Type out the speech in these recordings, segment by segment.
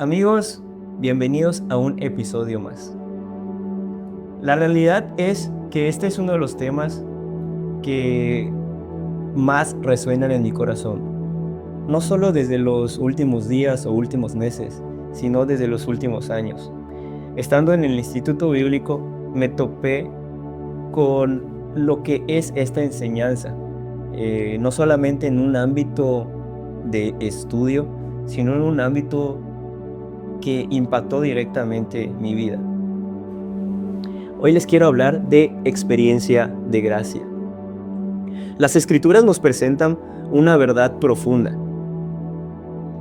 Amigos, bienvenidos a un episodio más. La realidad es que este es uno de los temas que más resuenan en mi corazón. No solo desde los últimos días o últimos meses, sino desde los últimos años. Estando en el Instituto Bíblico, me topé con lo que es esta enseñanza. No solamente en un ámbito de estudio, sino en un ámbito que impactó directamente mi vida. Hoy les quiero hablar de experiencia de gracia. Las Escrituras nos presentan una verdad profunda,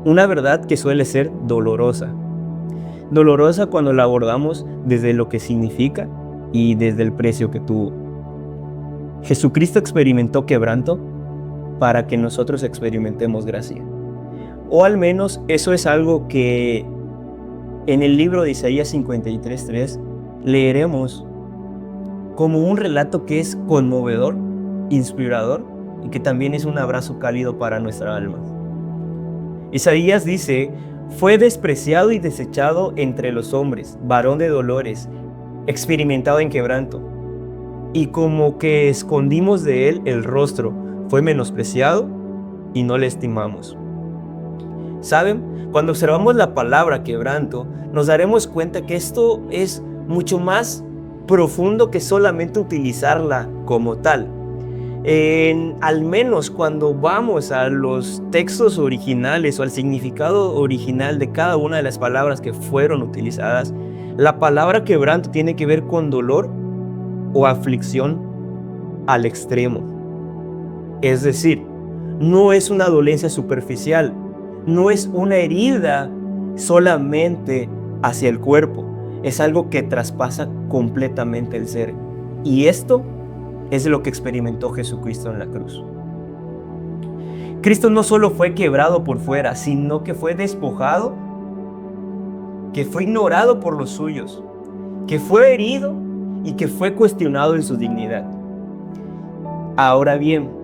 una verdad que suele ser dolorosa. Dolorosa cuando la abordamos desde lo que significa y desde el precio que tuvo. Jesucristo experimentó quebranto para que nosotros experimentemos gracia. O al menos eso es algo que en el libro de Isaías 53:3 leeremos como un relato que es conmovedor, inspirador y que también es un abrazo cálido para nuestra alma. Isaías dice: fue despreciado y desechado entre los hombres, varón de dolores, experimentado en quebranto, y como que escondimos de él el rostro, fue menospreciado y no le estimamos. ¿Saben? Cuando observamos la palabra quebranto, nos daremos cuenta que esto es mucho más profundo que solamente utilizarla como tal. Al menos cuando vamos a los textos originales o al significado original de cada una de las palabras que fueron utilizadas, la palabra quebranto tiene que ver con dolor o aflicción al extremo. Es decir, no es una dolencia superficial, no es una herida solamente hacia el cuerpo, es algo que traspasa completamente el ser. Y esto es lo que experimentó Jesucristo en la cruz. Cristo no solo fue quebrado por fuera, sino que fue despojado, que fue ignorado por los suyos, que fue herido y que fue cuestionado en su dignidad. Ahora bien,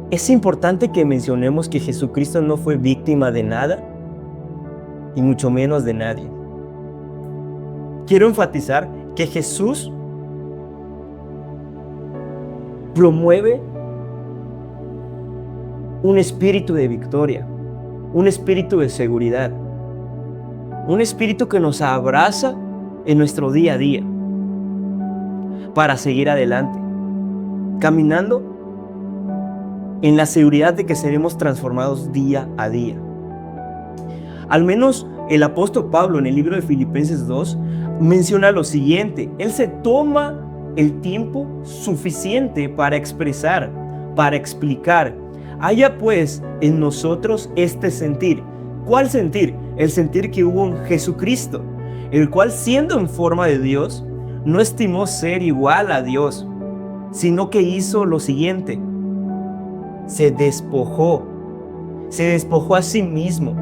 es importante que mencionemos que Jesucristo no fue víctima de nada y mucho menos de nadie. Quiero enfatizar que Jesús promueve un espíritu de victoria, un espíritu de seguridad, un espíritu que nos abraza en nuestro día a día para seguir adelante, caminando en la seguridad de que seremos transformados día a día. Al menos el apóstol Pablo en el libro de Filipenses 2 menciona lo siguiente: él se toma el tiempo suficiente para expresar, para explicar. Haya pues en nosotros este sentir. ¿Cuál sentir? El sentir que hubo en Jesucristo, el cual, siendo en forma de Dios, no estimó ser igual a Dios, sino que hizo lo siguiente: se despojó a sí mismo,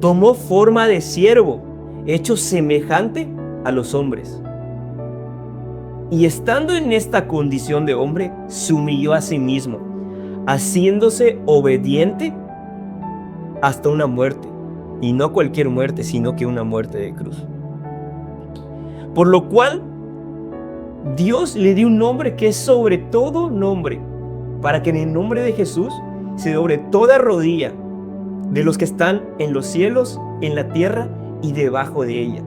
tomó forma de siervo, hecho semejante a los hombres. Y estando en esta condición de hombre, se humilló a sí mismo, haciéndose obediente hasta una muerte, y no cualquier muerte, sino que una muerte de cruz. Por lo cual, Dios le dio un nombre que es sobre todo nombre, para que en el nombre de Jesús se doble toda rodilla de los que están en los cielos, en la tierra y debajo de ella.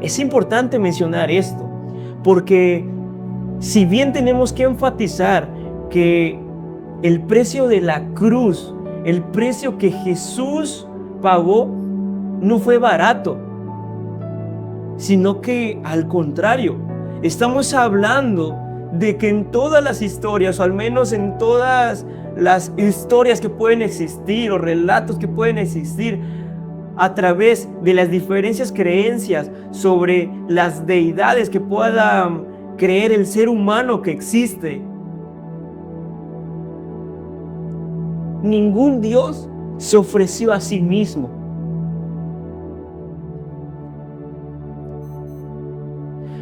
Es importante mencionar esto, porque si bien tenemos que enfatizar que el precio de la cruz, el precio que Jesús pagó, no fue barato, sino que al contrario, estamos hablando de que en todas las historias, o al menos en todas las historias que pueden existir o relatos que pueden existir a través de las diferentes creencias sobre las deidades que pueda creer el ser humano que existe, ningún Dios se ofreció a sí mismo.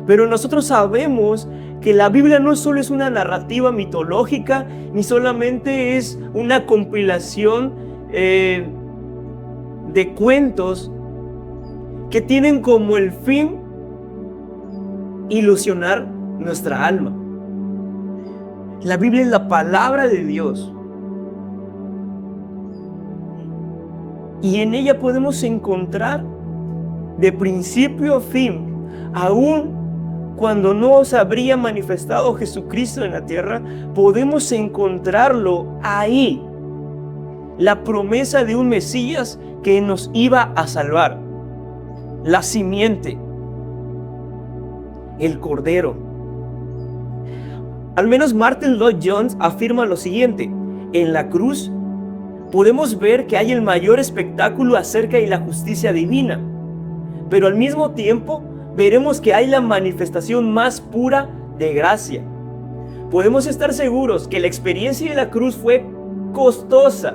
Pero nosotros sabemos que la Biblia no solo es una narrativa mitológica, ni solamente es una compilación de cuentos que tienen como el fin ilusionar nuestra alma. La Biblia es la palabra de Dios. Y en ella podemos encontrar de principio a fin, aún cuando no se habría manifestado Jesucristo en la tierra, podemos encontrarlo ahí. La promesa de un Mesías que nos iba a salvar. La simiente. El Cordero. Al menos Martin Lloyd-Jones afirma lo siguiente: en la cruz podemos ver que hay el mayor espectáculo acerca de la justicia divina, pero al mismo tiempo veremos que hay la manifestación más pura de gracia. Podemos estar seguros que la experiencia de la cruz fue costosa,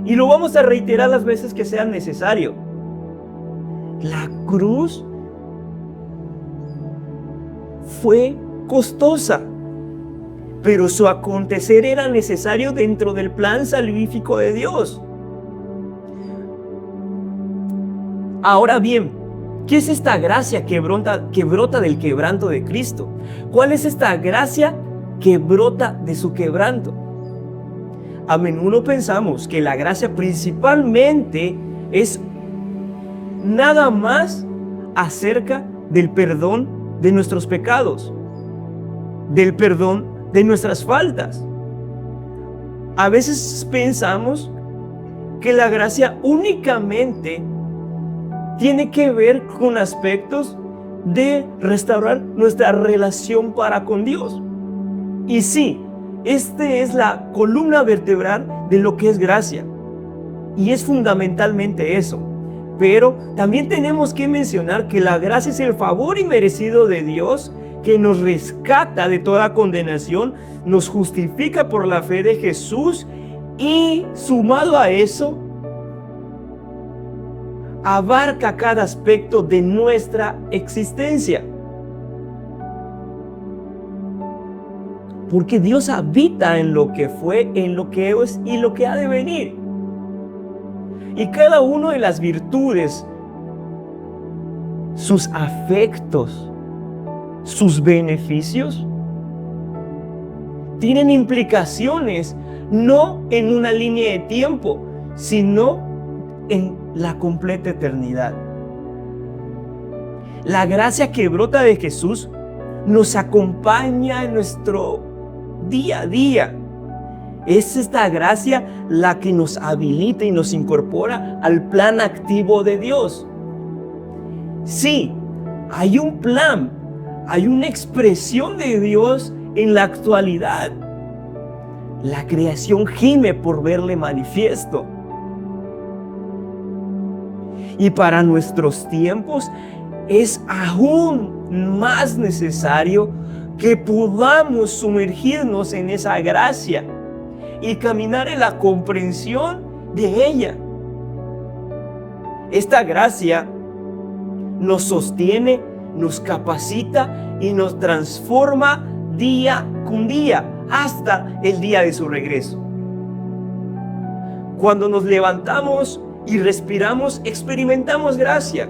y lo vamos a reiterar las veces que sea necesario. La cruz fue costosa, pero su acontecer era necesario dentro del plan salvífico de Dios. Ahora bien, ¿qué es esta gracia que brota del quebranto de Cristo? ¿Cuál es esta gracia que brota de su quebranto? A menudo pensamos que la gracia principalmente es nada más acerca del perdón de nuestros pecados, del perdón de nuestras faltas. A veces pensamos que la gracia únicamente tiene que ver con aspectos de restaurar nuestra relación para con Dios. Y sí, esta es la columna vertebral de lo que es gracia. Y es fundamentalmente eso. Pero también tenemos que mencionar que la gracia es el favor inmerecido de Dios que nos rescata de toda condenación, nos justifica por la fe de Jesús y, sumado a eso, abarca cada aspecto de nuestra existencia. Porque Dios habita en lo que fue, en lo que es y lo que ha de venir. Y cada una de las virtudes, sus afectos, sus beneficios, tienen implicaciones no en una línea de tiempo, sino en la completa eternidad. La gracia que brota de Jesús nos acompaña en nuestro día a día. Es esta gracia la que nos habilita y nos incorpora al plan activo de Dios. Sí, hay un plan, hay una expresión de Dios en la actualidad. La creación gime por verle manifiesto. Y para nuestros tiempos es aún más necesario que podamos sumergirnos en esa gracia y caminar en la comprensión de ella. Esta gracia nos sostiene, nos capacita y nos transforma día con día hasta el día de su regreso. Cuando nos levantamos y respiramos, experimentamos gracia.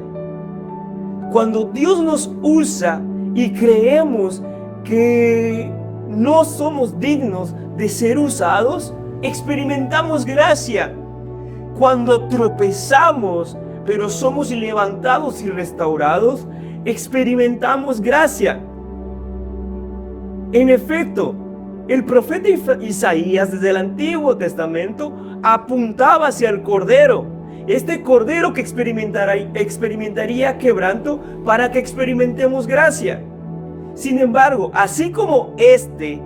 Cuando Dios nos usa y creemos que no somos dignos de ser usados, experimentamos gracia. Cuando tropezamos, pero somos levantados y restaurados, experimentamos gracia. En efecto, el profeta Isaías desde el Antiguo Testamento apuntaba hacia el Cordero. Este Cordero que experimentaría quebranto para que experimentemos gracia. Sin embargo, así como este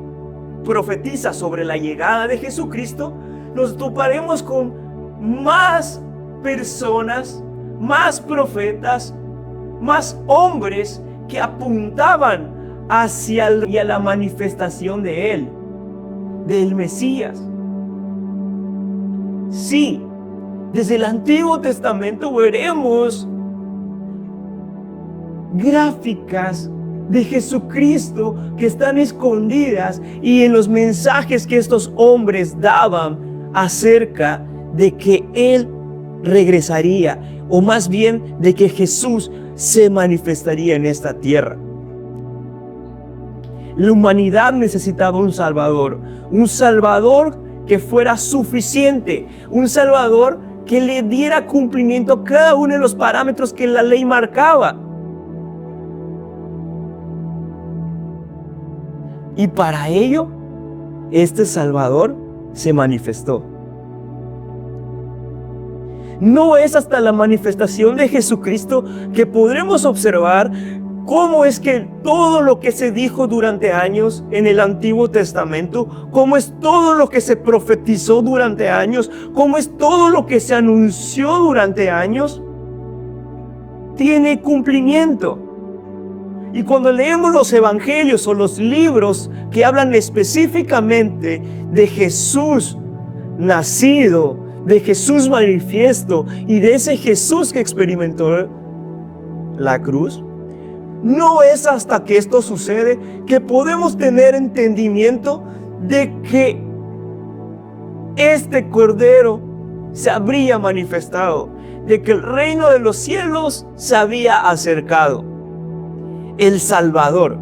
profetiza sobre la llegada de Jesucristo, nos toparemos con más personas, más profetas, más hombres que apuntaban hacia la manifestación de Él, del Mesías. Sí, desde el Antiguo Testamento veremos gráficas de Jesucristo que están escondidas y en los mensajes que estos hombres daban acerca de que Él regresaría, o más bien de que Jesús se manifestaría en esta tierra. La humanidad necesitaba un Salvador que fuera suficiente, un Salvador que le diera cumplimiento a cada uno de los parámetros que la ley marcaba. Y para ello, este Salvador se manifestó. No es hasta la manifestación de Jesucristo que podremos observar cómo es que todo lo que se dijo durante años en el Antiguo Testamento, cómo es todo lo que se profetizó durante años, cómo es todo lo que se anunció durante años, tiene cumplimiento. Y cuando leemos los evangelios o los libros que hablan específicamente de Jesús nacido, de Jesús manifiesto y de ese Jesús que experimentó la cruz, no es hasta que esto sucede que podemos tener entendimiento de que este Cordero se habría manifestado, de que el reino de los cielos se había acercado. El Salvador,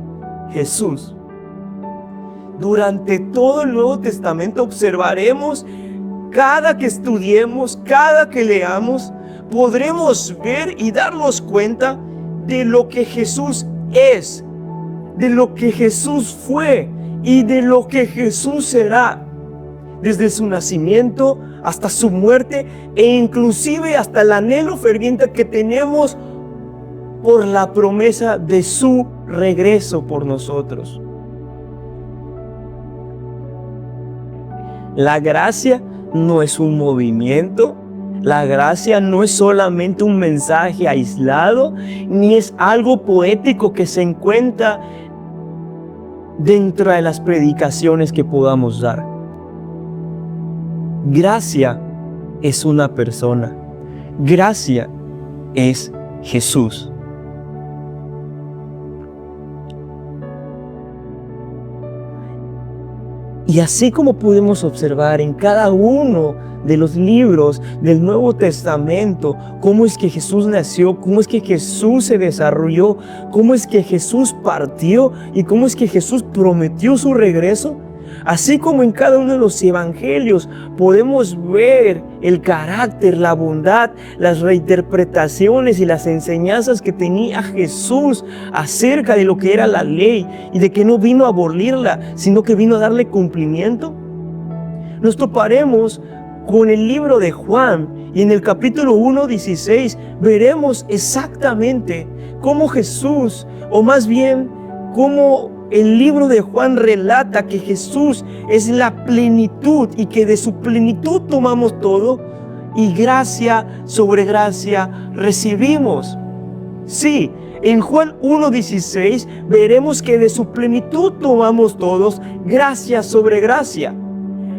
Jesús. Durante todo el Nuevo Testamento observaremos, cada que estudiemos, cada que leamos, podremos ver y darnos cuenta de lo que Jesús es, de lo que Jesús fue y de lo que Jesús será, desde su nacimiento hasta su muerte e inclusive hasta el anhelo ferviente que tenemos por la promesa de su regreso por nosotros. La gracia no es un movimiento, la gracia no es solamente un mensaje aislado, ni es algo poético que se encuentra dentro de las predicaciones que podamos dar. Gracia es una persona, gracia es Jesús. Y así como pudimos observar en cada uno de los libros del Nuevo Testamento, cómo es que Jesús nació, cómo es que Jesús se desarrolló, cómo es que Jesús partió y cómo es que Jesús prometió su regreso, así como en cada uno de los evangelios podemos ver el carácter, la bondad, las reinterpretaciones y las enseñanzas que tenía Jesús acerca de lo que era la ley y de que no vino a abolirla, sino que vino a darle cumplimiento. Nos toparemos con el libro de Juan y en el capítulo 1:16 veremos exactamente cómo Jesús, o más bien cómo el libro de Juan relata que Jesús es la plenitud y que de su plenitud tomamos todo y gracia sobre gracia recibimos. Sí, en Juan 1:16 veremos que de su plenitud tomamos todos gracia sobre gracia.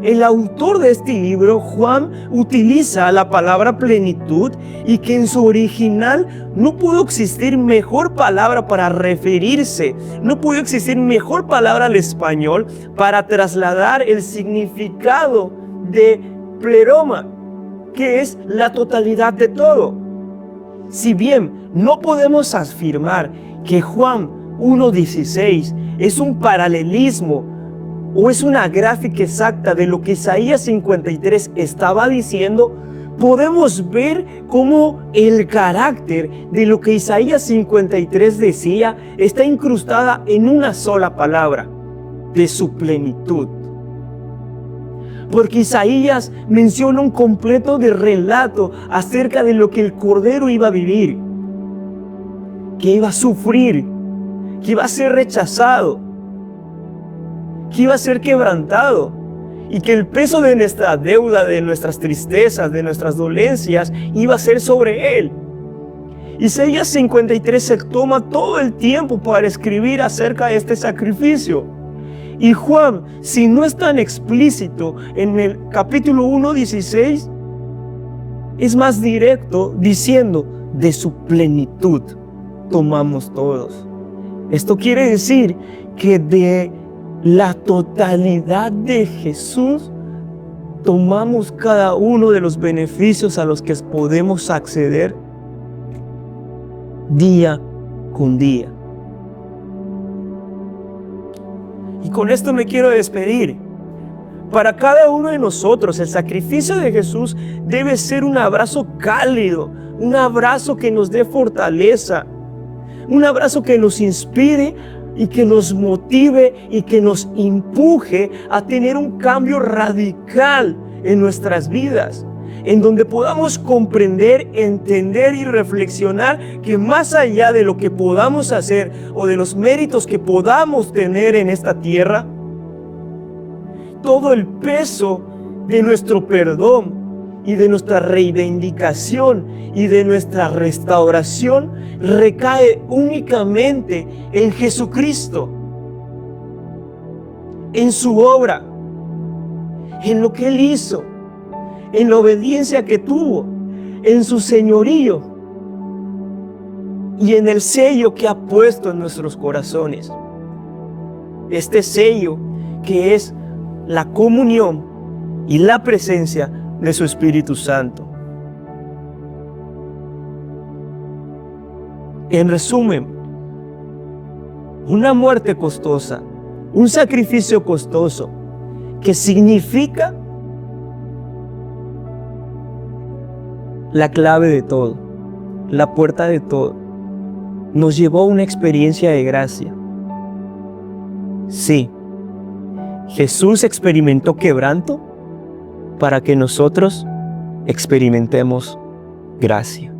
El autor de este libro, Juan, utiliza la palabra plenitud y que en su original no pudo existir mejor palabra para referirse, no pudo existir mejor palabra al español para trasladar el significado de pleroma, que es la totalidad de todo. Si bien no podemos afirmar que Juan 1:16 es un paralelismo o es una gráfica exacta de lo que Isaías 53 estaba diciendo, podemos ver cómo el carácter de lo que Isaías 53 decía está incrustada en una sola palabra, de su plenitud. Porque Isaías menciona un completo de relato acerca de lo que el Cordero iba a vivir, que iba a sufrir, que iba a ser rechazado, que iba a ser quebrantado y que el peso de nuestra deuda, de nuestras tristezas, de nuestras dolencias iba a ser sobre él. Isaías 53 se toma todo el tiempo para escribir acerca de este sacrificio. Y Juan, si no es tan explícito en el capítulo 1:16, es más directo diciendo, de su plenitud tomamos todos. Esto quiere decir que de la totalidad de Jesús tomamos cada uno de los beneficios a los que podemos acceder día con día. Y con esto me quiero despedir. Para cada uno de nosotros, el sacrificio de Jesús debe ser un abrazo cálido, un abrazo que nos dé fortaleza, un abrazo que nos inspire y que nos motive y que nos empuje a tener un cambio radical en nuestras vidas, en donde podamos comprender, entender y reflexionar que más allá de lo que podamos hacer o de los méritos que podamos tener en esta tierra, todo el peso de nuestro perdón y de nuestra reivindicación y de nuestra restauración recae únicamente en Jesucristo, en su obra, en lo que Él hizo, en la obediencia que tuvo, en su señorío y en el sello que ha puesto en nuestros corazones. Este sello que es la comunión y la presencia de su Espíritu Santo. En resumen, una muerte costosa, un sacrificio costoso, que significa la clave de todo, la puerta de todo, nos llevó a una experiencia de gracia. Sí, Jesús experimentó quebranto para que nosotros experimentemos gracia.